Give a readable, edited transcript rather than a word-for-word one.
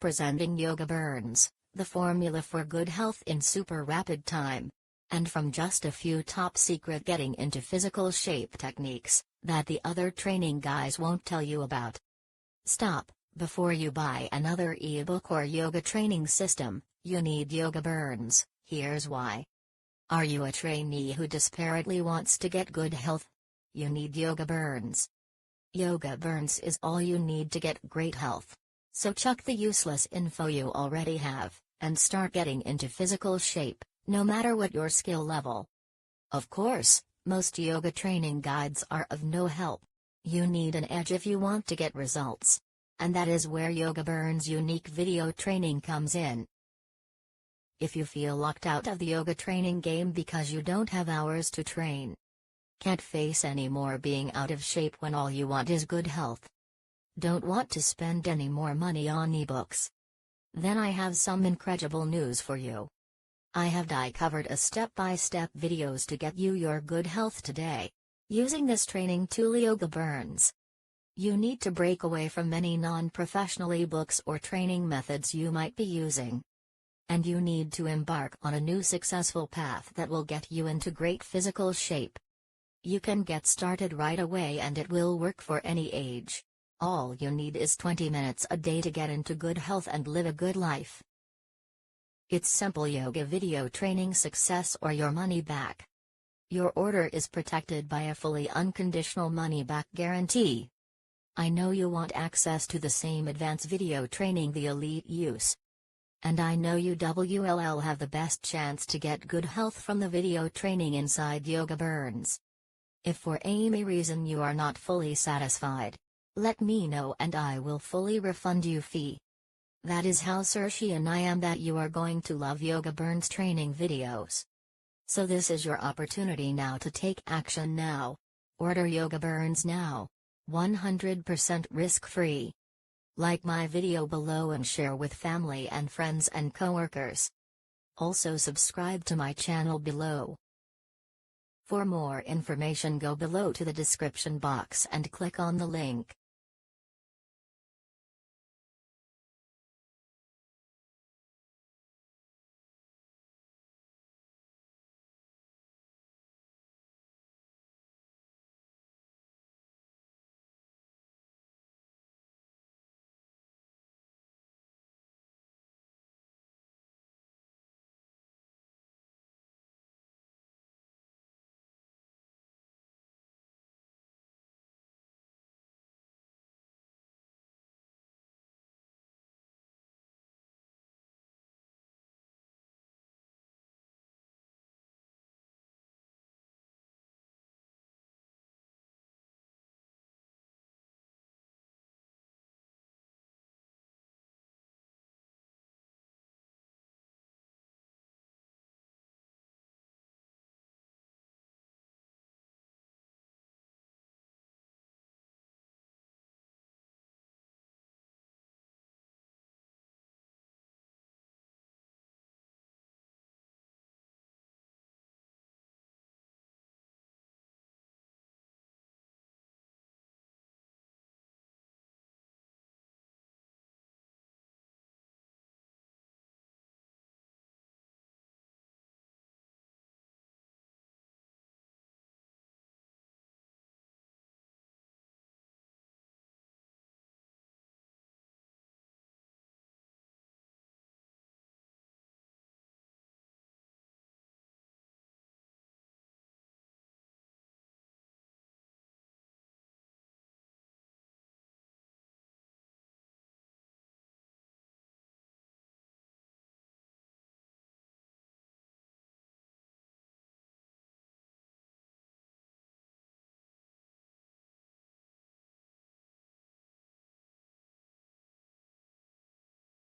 Presenting Yoga Burns, the formula for good health in super rapid time. And from just a few top secret getting into physical shape techniques that the other training guys won't tell you about. Stop, before you buy another ebook or yoga training system, you need Yoga Burns. Here's why. Are you a trainee who desperately wants to get good health? You need Yoga Burns. Yoga Burns is all you need to get great health. So chuck the useless info you already have, and start getting into physical shape, no matter what your skill level. Of course, most yoga training guides are of no help. You need an edge if you want to get results. And that is where Yoga Burns' unique video training comes in. If you feel locked out of the yoga training game because you don't have hours to train, can't face anymore being out of shape when all you want is good health, don't want to spend any more money on ebooks, then I have some incredible news for you. I have covered a step-by-step videos to get you your good health today, using this training tool Yoga Burns. You need to break away from many non-professional ebooks or training methods you might be using. And you need to embark on a new successful path that will get you into great physical shape. You can get started right away and it will work for any age. All you need is 20 minutes a day to get into good health and live a good life. It's simple yoga video training success or your money back. Your order is protected by a fully unconditional money back guarantee. I know you want access to the same advanced video training the elite use. And I know you will have the best chance to get good health from the video training inside Yoga Burns. If for any reason you are not fully satisfied, let me know and I will fully refund you fee. That is how certain I am that you are going to love Yoga Burns training videos. So this is your opportunity now to take action now. Order Yoga Burns now. 100% risk-free. Like my video below and share with family and friends and coworkers. Also subscribe to my channel below. For more information go below to the description box and click on the link.